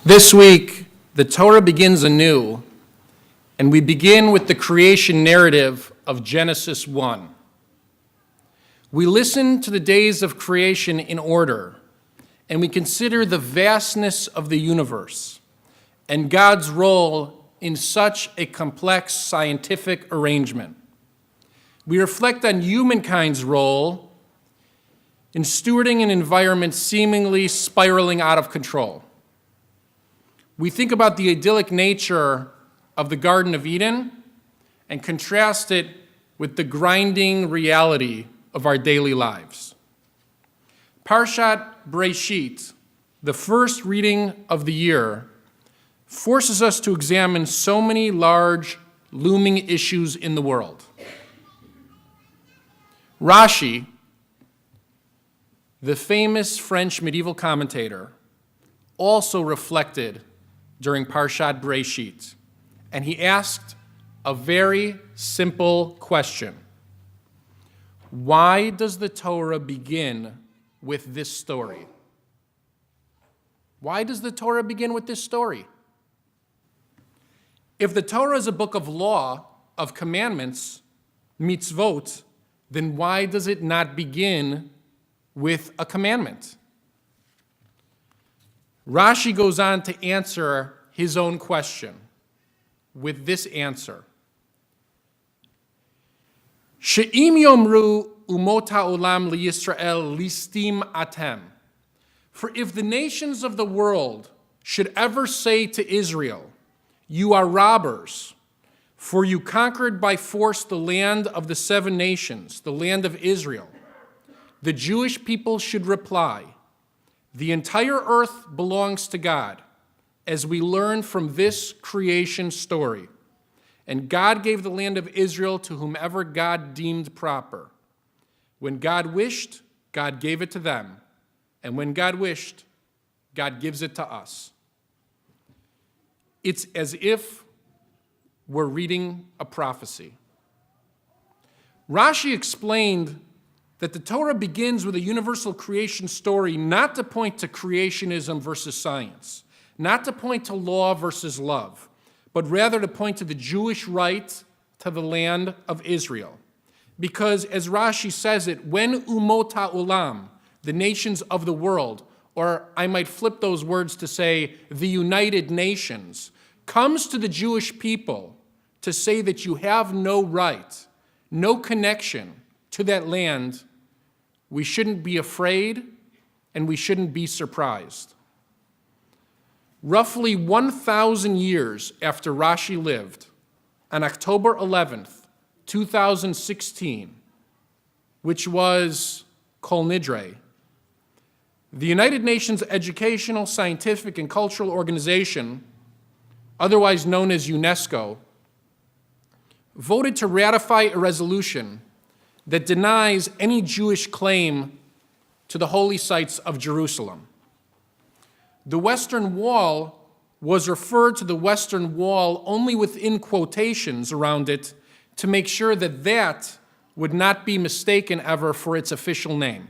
This week, the Torah begins anew, and we begin with the creation narrative of Genesis 1. We listen to the days of creation in order, and we consider the vastness of the universe and God's role in such a complex scientific arrangement. We reflect on humankind's role in stewarding an environment seemingly spiraling out of control. We think about the idyllic nature of the Garden of Eden and contrast it with the grinding reality of our daily lives. Parshat Breshit, the first reading of the year, forces us to examine so many large, looming issues in the world. Rashi, the famous French medieval commentator, also reflected during Parshat Breshit, and he asked a very simple question. Why does the Torah begin with this story? Why does the Torah begin with this story? If the Torah is a book of law, of commandments, mitzvot, then why does it not begin with a commandment? Rashi goes on to answer his own question with this answer. She'im yomru umot ha'olam liYisrael listim atem. For if the nations of the world should ever say to Israel, you are robbers, for you conquered by force the land of the seven nations, the land of Israel, the Jewish people should reply, the entire earth belongs to God, as we learn from this creation story. And God gave the land of Israel to whomever God deemed proper. When God wished, God gave it to them. And when God wished, God gives it to us. It's as if we're reading a prophecy. Rashi explained that the Torah begins with a universal creation story not to point to creationism versus science, not to point to law versus love, but rather to point to the Jewish right to the land of Israel. Because as Rashi says it, when umot ha'olam, the nations of the world, or I might flip those words to say the United Nations, comes to the Jewish people to say that you have no right, no connection to that land, we shouldn't be afraid and we shouldn't be surprised. Roughly 1,000 years after Rashi lived, on October 11th, 2016, which was Kol Nidre, the United Nations Educational, Scientific, and Cultural Organization, otherwise known as UNESCO, voted to ratify a resolution that denies any Jewish claim to the holy sites of Jerusalem. The Western Wall was referred to the Western Wall only within quotations around it to make sure that that would not be mistaken ever for its official name.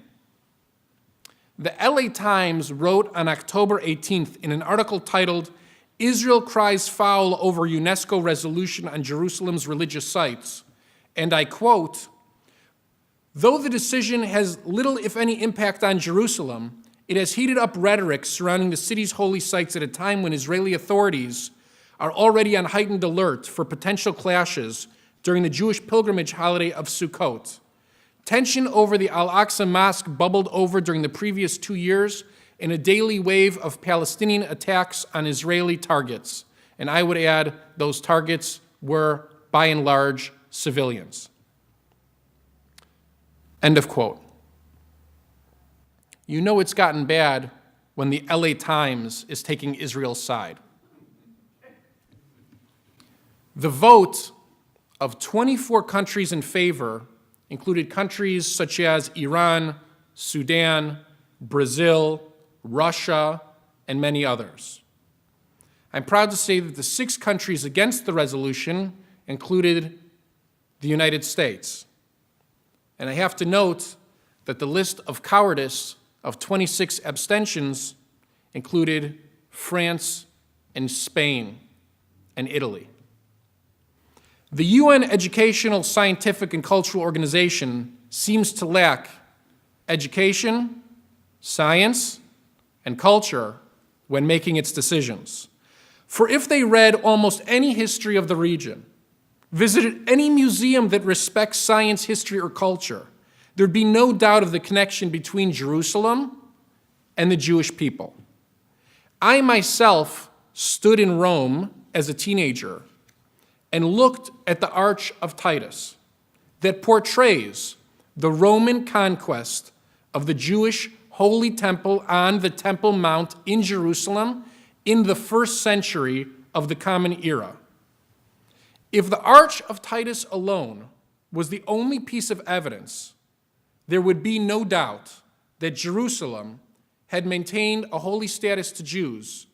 The LA Times wrote on October 18th in an article titled, Israel Cries Foul Over UNESCO Resolution on Jerusalem's Religious Sites, and I quote, though the decision has little, if any, impact on Jerusalem, it has heated up rhetoric surrounding the city's holy sites at a time when Israeli authorities are already on heightened alert for potential clashes during the Jewish pilgrimage holiday of Sukkot. Tension over the Al-Aqsa Mosque bubbled over during the previous 2 years in a daily wave of Palestinian attacks on Israeli targets. And I would add, those targets were, by and large, civilians. End of quote. You know it's gotten bad when the LA Times is taking Israel's side. The vote of 24 countries in favor included countries such as Iran, Sudan, Brazil, Russia, and many others. I'm proud to say that the 6 countries against the resolution included the United States. And I have to note that the list of cowardice of 26 abstentions included France and Spain and Italy. The UN Educational, Scientific, and Cultural Organization seems to lack education, science, and culture when making its decisions. For if they read almost any history of the region, visited any museum that respects science, history, or culture, there'd be no doubt of the connection between Jerusalem and the Jewish people. I myself stood in Rome as a teenager and looked at the Arch of Titus that portrays the Roman conquest of the Jewish Holy Temple on the Temple Mount in Jerusalem in the 1st century of the Common Era. If the Arch of Titus alone was the only piece of evidence, there would be no doubt that Jerusalem had maintained a holy status to Jews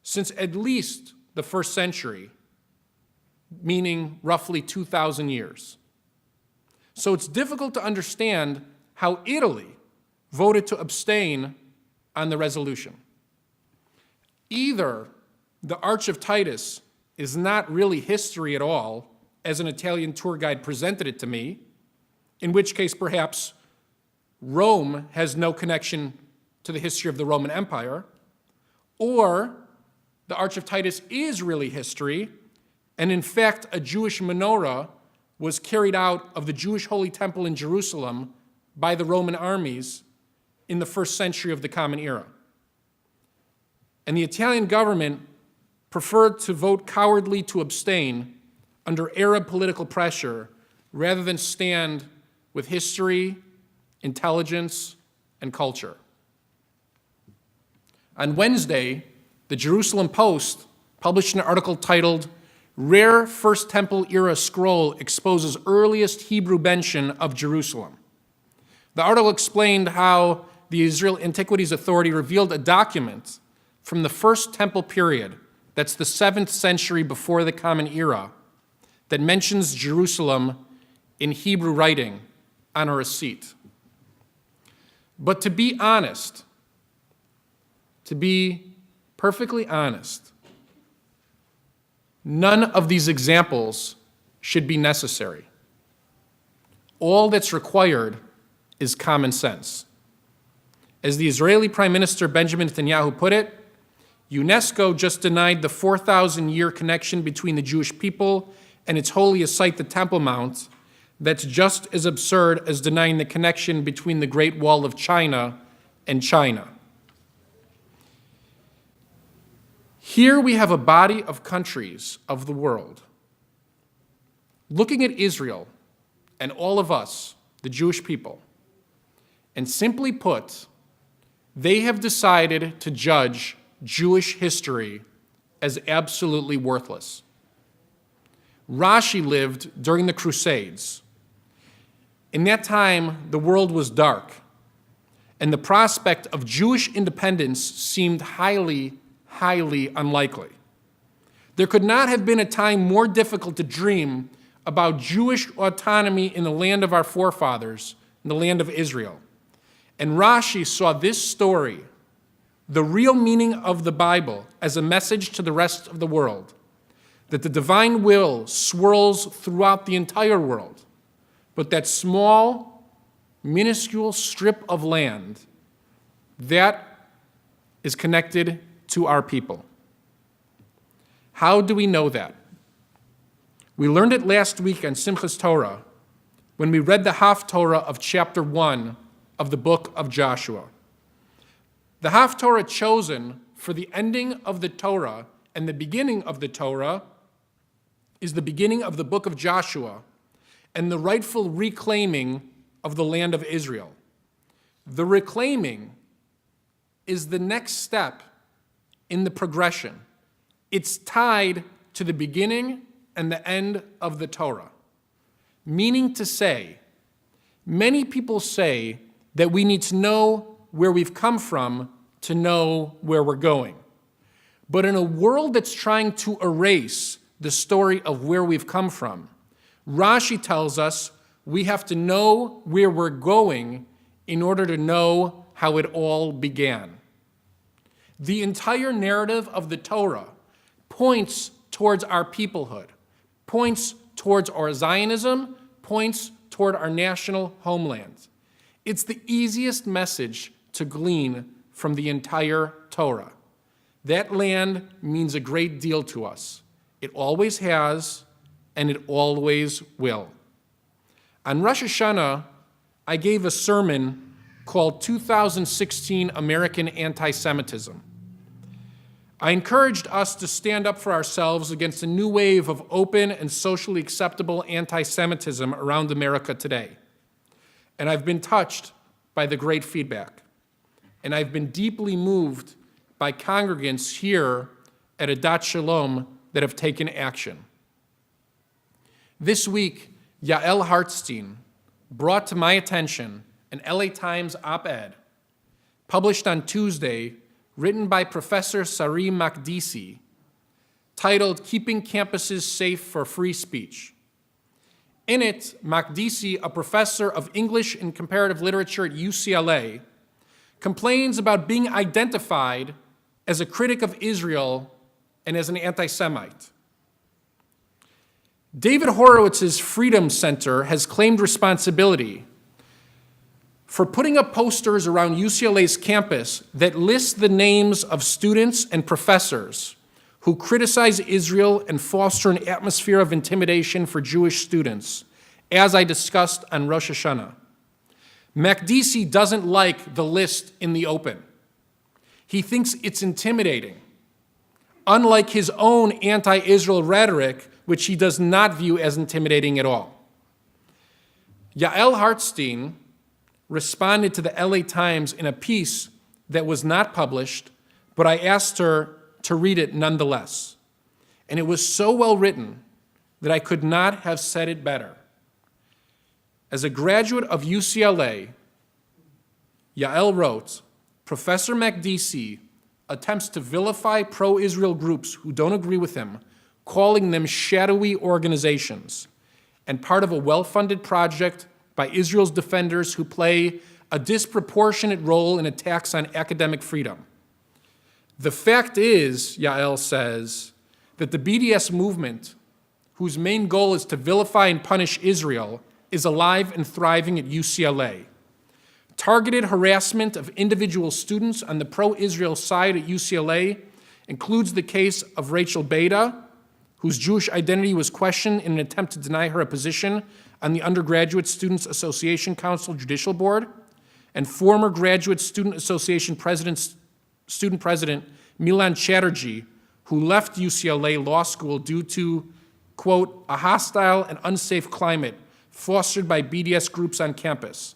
since at least the 1st century, meaning roughly 2,000 years. So it's difficult to understand how Italy voted to abstain on the resolution. Either the Arch of Titus is not really history at all, as an Italian tour guide presented it to me, in which case perhaps Rome has no connection to the history of the Roman Empire, or the Arch of Titus is really history, and in fact a Jewish menorah was carried out of the Jewish Holy Temple in Jerusalem by the Roman armies in the 1st century of the Common Era. And the Italian government preferred to vote cowardly to abstain under Arab political pressure rather than stand with history, intelligence, and culture. On Wednesday, the Jerusalem Post published an article titled, "Rare First Temple Era Scroll Exposes Earliest Hebrew Mention of Jerusalem." The article explained how the Israel Antiquities Authority revealed a document from the First Temple period, that's the 7th century before the Common Era, that mentions Jerusalem in Hebrew writing on a receipt. But to be honest, to be perfectly honest, none of these examples should be necessary. All that's required is common sense. As the Israeli Prime Minister Benjamin Netanyahu put it, UNESCO just denied the 4,000-year connection between the Jewish people and its holiest site, the Temple Mount. That's just as absurd as denying the connection between the Great Wall of China and China. Here we have a body of countries of the world looking at Israel and all of us, the Jewish people, and simply put, they have decided to judge Jewish history as absolutely worthless. Rashi lived during the Crusades. In that time, the world was dark, and the prospect of Jewish independence seemed highly, highly unlikely. There could not have been a time more difficult to dream about Jewish autonomy in the land of our forefathers, in the land of Israel. And Rashi saw this story, the real meaning of the Bible, as a message to the rest of the world, that the divine will swirls throughout the entire world, but that small, minuscule strip of land, that is connected to our people. How do we know that? We learned it last week on Simchas Torah when we read the Haftorah of chapter 1 of the book of Joshua. The Haftorah chosen for the ending of the Torah and the beginning of the Torah is the beginning of the book of Joshua and the rightful reclaiming of the land of Israel. The reclaiming is the next step in the progression. It's tied to the beginning and the end of the Torah. Meaning to say, many people say that we need to know where we've come from to know where we're going. But in a world that's trying to erase the story of where we've come from, Rashi tells us we have to know where we're going in order to know how it all began. The entire narrative of the Torah points towards our peoplehood, points towards our Zionism, points toward our national homeland. It's the easiest message to glean from the entire Torah. That land means a great deal to us. It always has, and it always will. On Rosh Hashanah, I gave a sermon called 2016 American Anti-Semitism. I encouraged us to stand up for ourselves against a new wave of open and socially acceptable anti-Semitism around America today. And I've been touched by the great feedback. And I've been deeply moved by congregants here at Adat Shalom that have taken action. This week, Yael Hartstein brought to my attention an LA Times op-ed published on Tuesday, written by Professor Sari Makdisi, titled Keeping Campuses Safe for Free Speech. In it, Makdisi, a professor of English and comparative literature at UCLA, complains about being identified as a critic of Israel and as an anti-Semite. David Horowitz's Freedom Center has claimed responsibility for putting up posters around UCLA's campus that list the names of students and professors who criticize Israel and foster an atmosphere of intimidation for Jewish students, as I discussed on Rosh Hashanah. Makdisi doesn't like the list in the open. He thinks it's intimidating, unlike his own anti-Israel rhetoric, which he does not view as intimidating at all. Yael Hartstein responded to the LA Times in a piece that was not published, but I asked her to read it nonetheless. And it was so well written that I could not have said it better. As a graduate of UCLA, Yael wrote, Professor Makdisi attempts to vilify pro-Israel groups who don't agree with him, calling them shadowy organizations, and part of a well-funded project by Israel's defenders who play a disproportionate role in attacks on academic freedom. The fact is, Yael says, that the BDS movement, whose main goal is to vilify and punish Israel, is alive and thriving at UCLA. Targeted harassment of individual students on the pro-Israel side at UCLA includes the case of Rachel Beda, whose Jewish identity was questioned in an attempt to deny her a position on the Undergraduate Students Association Council Judicial Board, and former Graduate Student Association student president Milan Chatterjee, who left UCLA Law School due to, quote, a hostile and unsafe climate fostered by BDS groups on campus.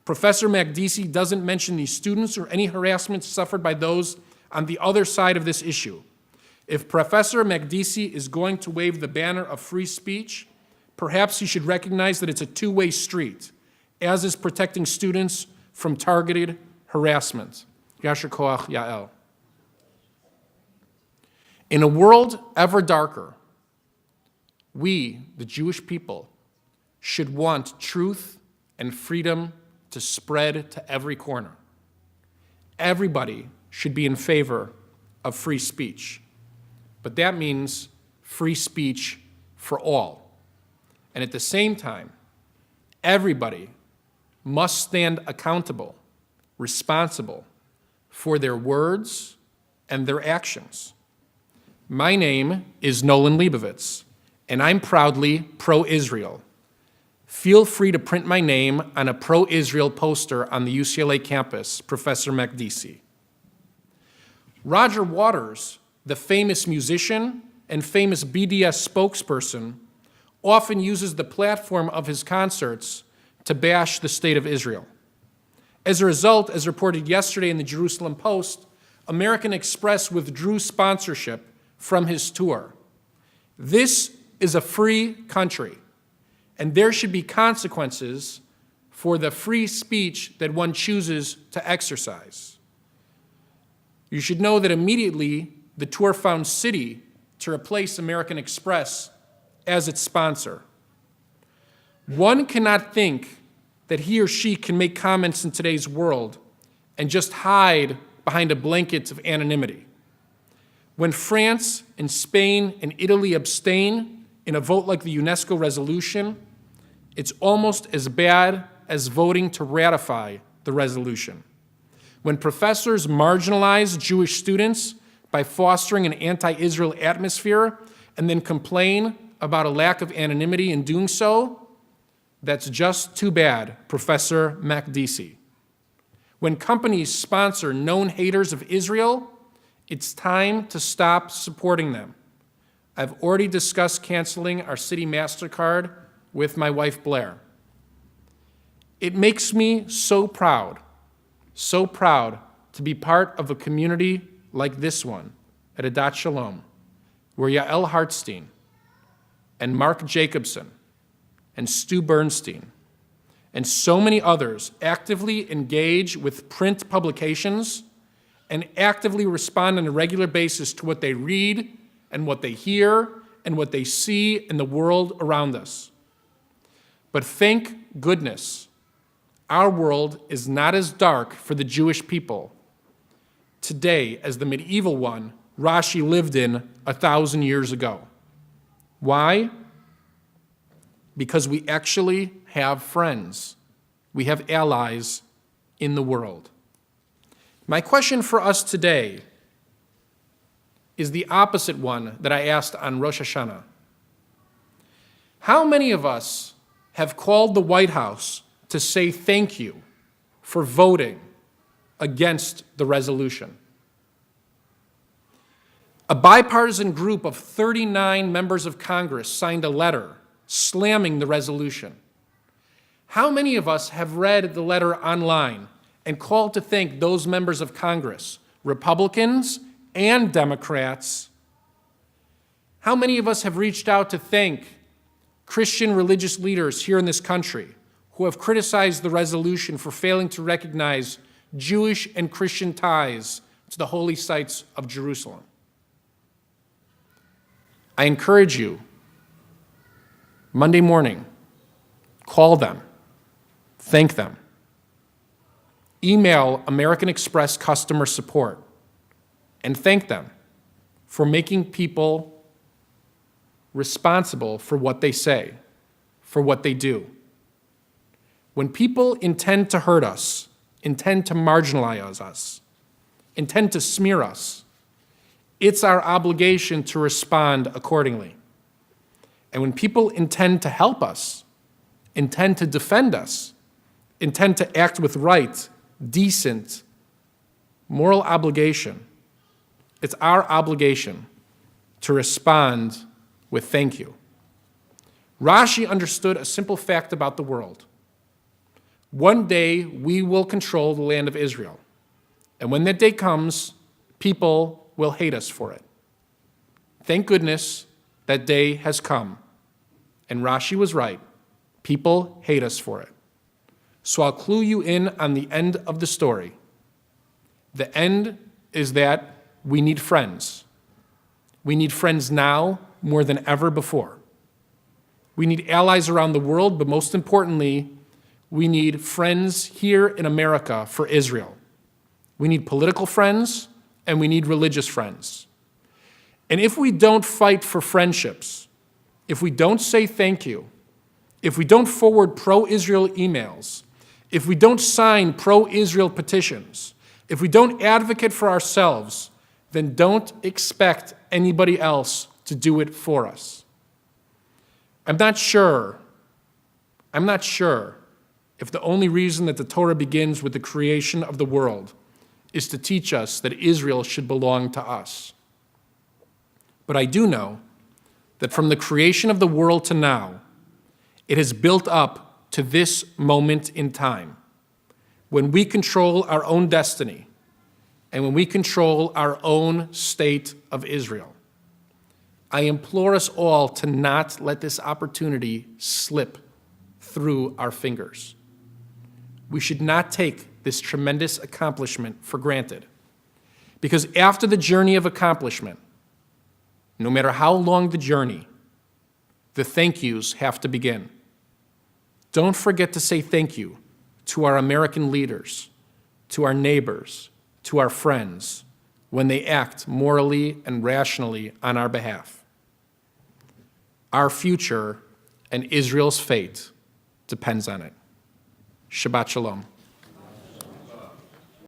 Professor Makdisi doesn't mention these students or any harassment suffered by those on the other side of this issue. If Professor Makdisi is going to wave the banner of free speech, perhaps he should recognize that it's a two-way street, as is protecting students from targeted harassment. Yasher Koach, Yael. In a world ever darker, we, the Jewish people, should want truth and freedom to spread to every corner. Everybody should be in favor of free speech, but that means free speech for all. And at the same time, everybody must stand accountable, responsible for their words and their actions. My name is Nolan Lebovitz, and I'm proudly pro-Israel. Feel free to print my name on a pro-Israel poster on the UCLA campus, Professor Makdisi. Roger Waters, the famous musician and famous BDS spokesperson, often uses the platform of his concerts to bash the state of Israel. As a result, as reported yesterday in the Jerusalem Post, American Express withdrew sponsorship from his tour. This is a free country, and there should be consequences for the free speech that one chooses to exercise. You should know that immediately the tour found Citi to replace American Express as its sponsor. One cannot think that he or she can make comments in today's world and just hide behind a blanket of anonymity. When France and Spain and Italy abstain in a vote like the UNESCO resolution, it's almost as bad as voting to ratify the resolution. When professors marginalize Jewish students by fostering an anti-Israel atmosphere and then complain about a lack of anonymity in doing so, that's just too bad, Professor Makdisi. When companies sponsor known haters of Israel, it's time to stop supporting them. I've already discussed canceling our city MasterCard with my wife Blair. It makes me so proud to be part of a community like this one at Adat Shalom, where Yael Hartstein and Mark Jacobson and Stu Bernstein and so many others actively engage with print publications and actively respond on a regular basis to what they read and what they hear and what they see in the world around us. But thank goodness, our world is not as dark for the Jewish people today as the medieval one Rashi lived in 1,000 years ago. Why? Because we actually have friends. We have allies in the world. My question for us today is the opposite one that I asked on Rosh Hashanah. How many of us have called the White House to say thank you for voting against the resolution? A bipartisan group of 39 members of Congress signed a letter slamming the resolution. How many of us have read the letter online and called to thank those members of Congress, Republicans and Democrats? How many of us have reached out to thank Christian religious leaders here in this country who have criticized the resolution for failing to recognize Jewish and Christian ties to the holy sites of Jerusalem? I encourage you, Monday morning, call them, thank them. Email American Express customer support and thank them for making people responsible for what they say, for what they do. When people intend to hurt us, intend to marginalize us, intend to smear us, it's our obligation to respond accordingly. And when people intend to help us, intend to defend us, intend to act with right, decent, moral obligation, it's our obligation to respond with thank you. Rashi understood a simple fact about the world. One day we will control the land of Israel. And when that day comes, people will hate us for it. Thank goodness that day has come. And Rashi was right. People hate us for it. So I'll clue you in on the end of the story. The end is that we need friends. We need friends now more than ever before. We need allies around the world, but most importantly, we need friends here in America for Israel. We need political friends and we need religious friends. And if we don't fight for friendships, if we don't say thank you, if we don't forward pro-Israel emails, if we don't sign pro-Israel petitions, if we don't advocate for ourselves, then don't expect anybody else to do it for us. I'm not sure if the only reason that the Torah begins with the creation of the world is to teach us that Israel should belong to us. But I do know that from the creation of the world to now, it has built up to this moment in time, when we control our own destiny and when we control our own state of Israel. I implore us all to not let this opportunity slip through our fingers. We should not take this tremendous accomplishment for granted, because after the journey of accomplishment, no matter how long the journey, the thank yous have to begin. Don't forget to say thank you to our American leaders, to our neighbors, to our friends. when they act morally and rationally on our behalf. Our future and Israel's fate depends on it. Shabbat Shalom.